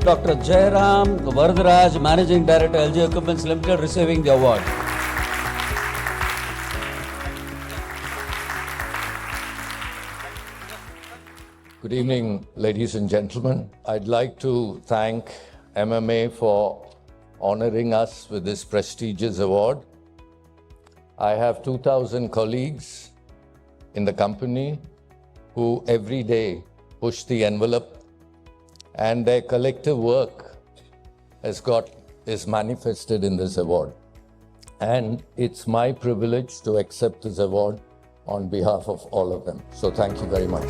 Dr. Jairam Varadaraj, Managing Director, ELGi Equipments Limited, receiving the award. Good evening, ladies and gentlemen. I'd like to thank MMA for honoring us with this prestigious award. I have 2,000 colleagues in the company who every day push the envelope, and their collective work is manifested in this award. And it's my privilege to accept this award on behalf of all of them. So thank you very much.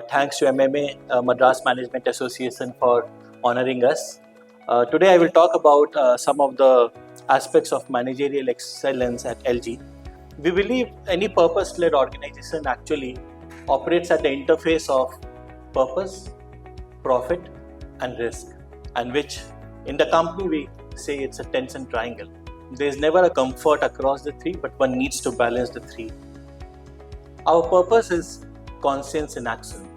Thanks to MMA Madras Management Association for honoring us. Today I will talk about some of the aspects of managerial excellence at ELGi. We believe any purpose-led organization actually operates at the interface of purpose, profit and risk, and which in the company we say it's a tension triangle. There is never a comfort across the three, but one needs to balance the three. Our purpose is conscience in action.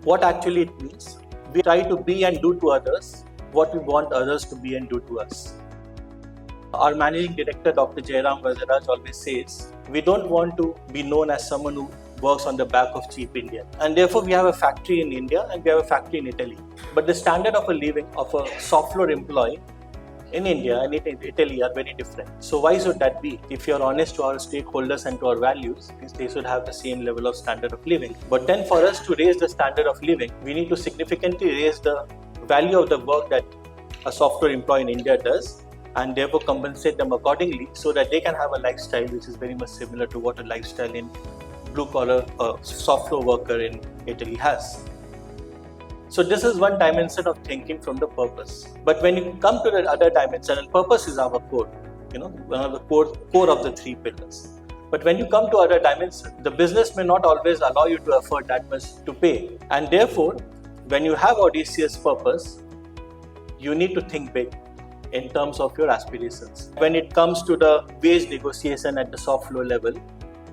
What actually it means? We try to be and do to others what we want others to be and do to us. Our Managing Director, Dr. Jairam Varadaraj, always says, we don't want to be known as someone who works on the back of cheap Indian. And therefore, we have a factory in India and we have a factory in Italy. But the standard of a living of a soft floor employee in India and in Italy are very different. So why should that be? If you're honest to our stakeholders and to our values, they should have the same level of standard of living. But then for us to raise the standard of living, we need to significantly raise the value of the work that a software employee in India does, and therefore compensate them accordingly so that they can have a lifestyle which is very much similar to what a lifestyle in blue-collar software worker in Italy has. So this is one dimension of thinking from the purpose. But when you come to the other dimension, and purpose is our core, one of the core of the three pillars. But when you come to other dimensions, the business may not always allow you to afford that much to pay. And therefore, when you have audacious purpose, you need to think big in terms of your aspirations. When it comes to the wage negotiation at the soft floor level,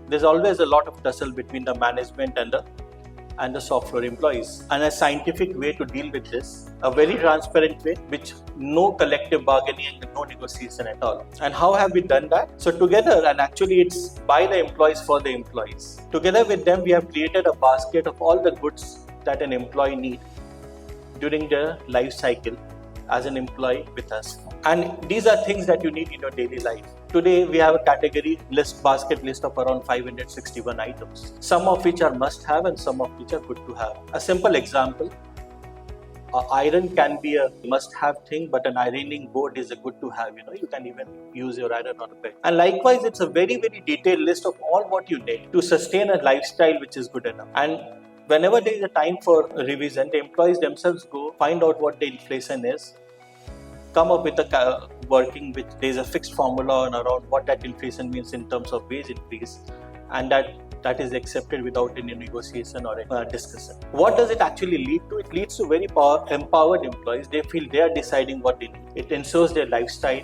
there's always a lot of tussle between the management and the software employees, and a scientific way to deal with this, a very transparent way, which no collective bargaining and no negotiation at all. And how have we done that? So together, and actually it's by the employees for the employees, together with them we have created a basket of all the goods that an employee needs during their life cycle as an employee with us. And these are things that you need in your daily life. Today we have a category basket list of around 561 items, some of which are must have and some of which are good to have. A simple example, iron can be a must have thing, but an ironing board is a good to have. You can even use your iron on a bed. And likewise, it's a very, very detailed list of all what you need to sustain a lifestyle which is good enough. And whenever there is a time for revision, the employees themselves go find out what the inflation is, come up with a working which there's a fixed formula on around what that inflation means in terms of wage increase, and that is accepted without any negotiation or a discussion. What does it actually lead to? It leads to very empowered employees. They feel they are deciding what they need. It ensures their lifestyle.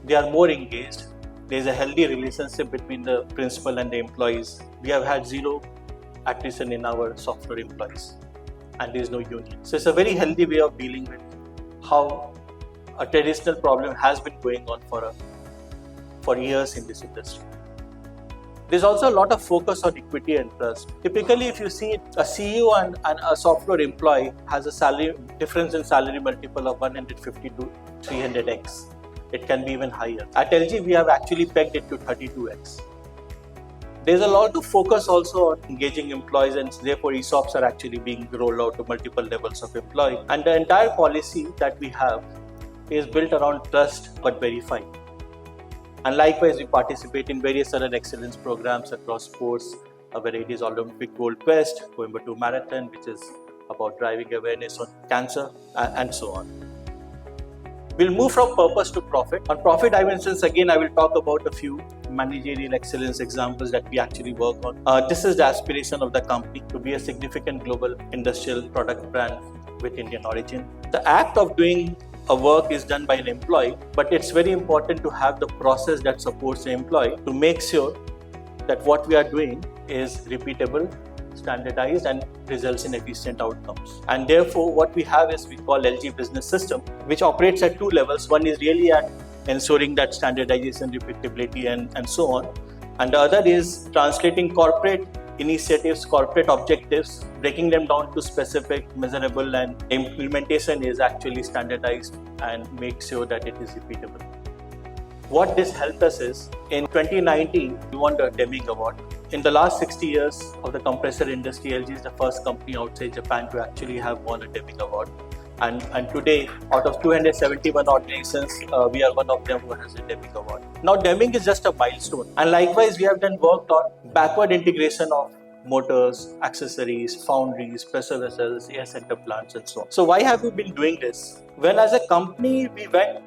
They are more engaged. There's a healthy relationship between the principal and the employees. We have had zero attrition in our software employees, and there is no union. So it's a very healthy way of dealing with how a traditional problem has been going on for years in this industry. There's also a lot of focus on equity and trust. Typically, if you see a CEO and a software employee has a salary difference in salary multiple of 150 to 300x. It can be even higher. At ELGi, we have actually pegged it to 32x. There's a lot of focus also on engaging employees, and therefore ESOPs are actually being rolled out to multiple levels of employee. And the entire policy that we have is built around trust but verified. And likewise, we participate in various other excellence programs across sports, whether it is Olympic Gold Quest, Coimbatore Marathon, which is about driving awareness on cancer, and so on. We'll move from purpose to profit. On profit dimensions, again, I will talk about a few managerial excellence examples that we actually work on. This is the aspiration of the company to be a significant global industrial product brand with Indian origin. The act of doing a work is done by an employee, but it's very important to have the process that supports the employee to make sure that what we are doing is repeatable, standardized, and results in efficient outcomes. And therefore, what we have is we call ELGi Business System, which operates at two levels. One is really at ensuring that standardization, repeatability, and so on. And the other is translating corporate initiatives, corporate objectives, breaking them down to specific, measurable, and implementation is actually standardized and make sure that it is repeatable. What this helped us is, in 2019, we won the Deming Award. In the last 60 years of the compressor industry, ELGi is the first company outside Japan to actually have won a Deming Award. And today, out of 271 organizations, we are one of them who has a Deming Award. Now, Deming is just a milestone. And likewise, we have done work on backward integration of motors, accessories, foundries, pressure vessels, air center plants, and so on. So why have we been doing this? When as a company, we went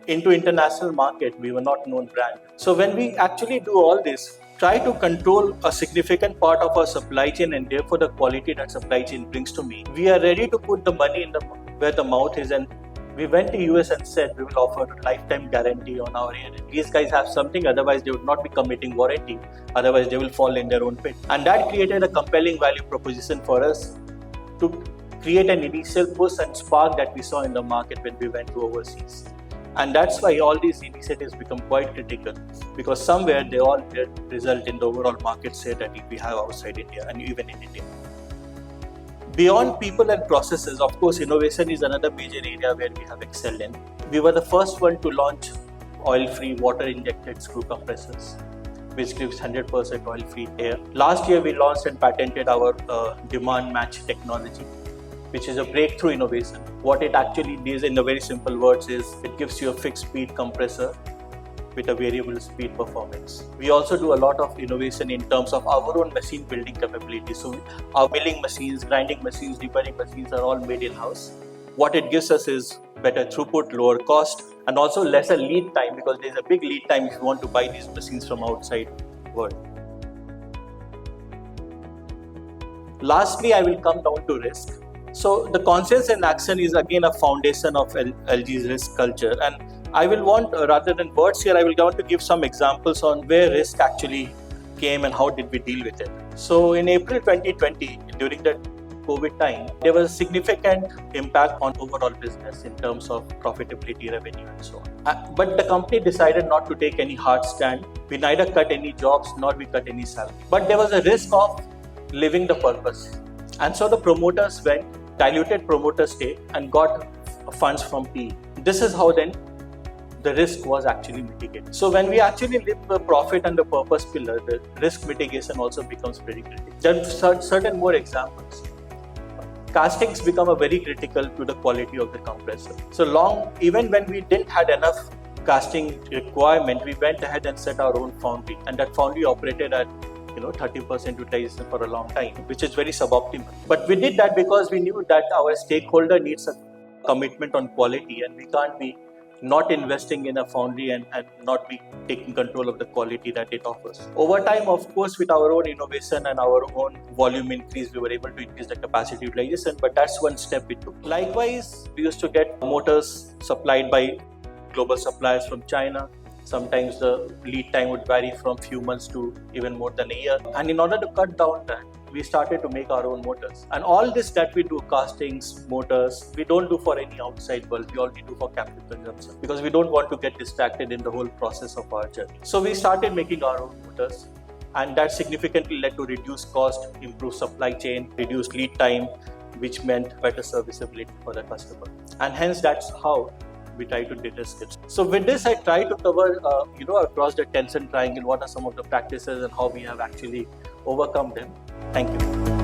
into international market, we were not known brand. So when we actually do all this, try to control a significant part of our supply chain and therefore the quality that supply chain brings to me. We are ready to put the money in where the mouth is, and we went to US and said we will offer a lifetime guarantee on our air. These guys have something, otherwise they would not be committing warranty, otherwise they will fall in their own pit. And that created a compelling value proposition for us to create an initial push and spark that we saw in the market when we went to overseas. And that's why all these initiatives become quite critical, because somewhere they all result in the overall market share that we have outside India and even in India. Beyond people and processes, of course, innovation is another major area where we have excelled in. We were the first one to launch oil-free water-injected screw compressors, which gives 100% oil-free air. Last year, we launched and patented our demand match technology, which is a breakthrough innovation. What it actually does in the very simple words is it gives you a fixed speed compressor with a variable speed performance. We also do a lot of innovation in terms of our own machine building capabilities. So our milling machines, grinding machines, deburring machines are all made in-house. What it gives us is better throughput, lower cost, and also lesser lead time, because there's a big lead time if you want to buy these machines from outside world. Lastly, I will come down to risk. So the conscience and action is again a foundation of ELGi's risk culture, and I will want, rather than words here, I will want to give some examples on where risk actually came and how did we deal with it. So in April 2020, during the COVID time, there was a significant impact on overall business in terms of profitability, revenue, and so on. But the company decided not to take any hard stand. We neither cut any jobs nor we cut any salary. But there was a risk of living the purpose. And so the promoters went, diluted promoter stake, and got funds from PE. This is how then the risk was actually mitigated. So when we actually live the profit and the purpose pillar, the risk mitigation also becomes very critical. There are certain more examples. Castings become a very critical to the quality of the compressor. So even when we didn't had enough casting requirement, we went ahead and set our own foundry, and that foundry operated at 30% utilization for a long time, which is very suboptimal. But we did that because we knew that our stakeholder needs a commitment on quality, and we can't be not investing in a foundry and not be taking control of the quality that it offers. Over time, of course, with our own innovation and our own volume increase, we were able to increase the capacity utilization, but that's one step we took. Likewise, we used to get motors supplied by global suppliers from China. Sometimes the lead time would vary from few months to even more than a year. And in order to cut down that, we started to make our own motors. And all this that we do, castings, motors, we don't do for any outside world. We only do for captive consumption, because we don't want to get distracted in the whole process of our journey. So we started making our own motors, and that significantly led to reduced cost, improved supply chain, reduced lead time, which meant better serviceability for the customer. And hence that's how we try to de-risk it. So with this, I try to cover, across the tension triangle, what are some of the practices and how we have actually overcome them. Thank you.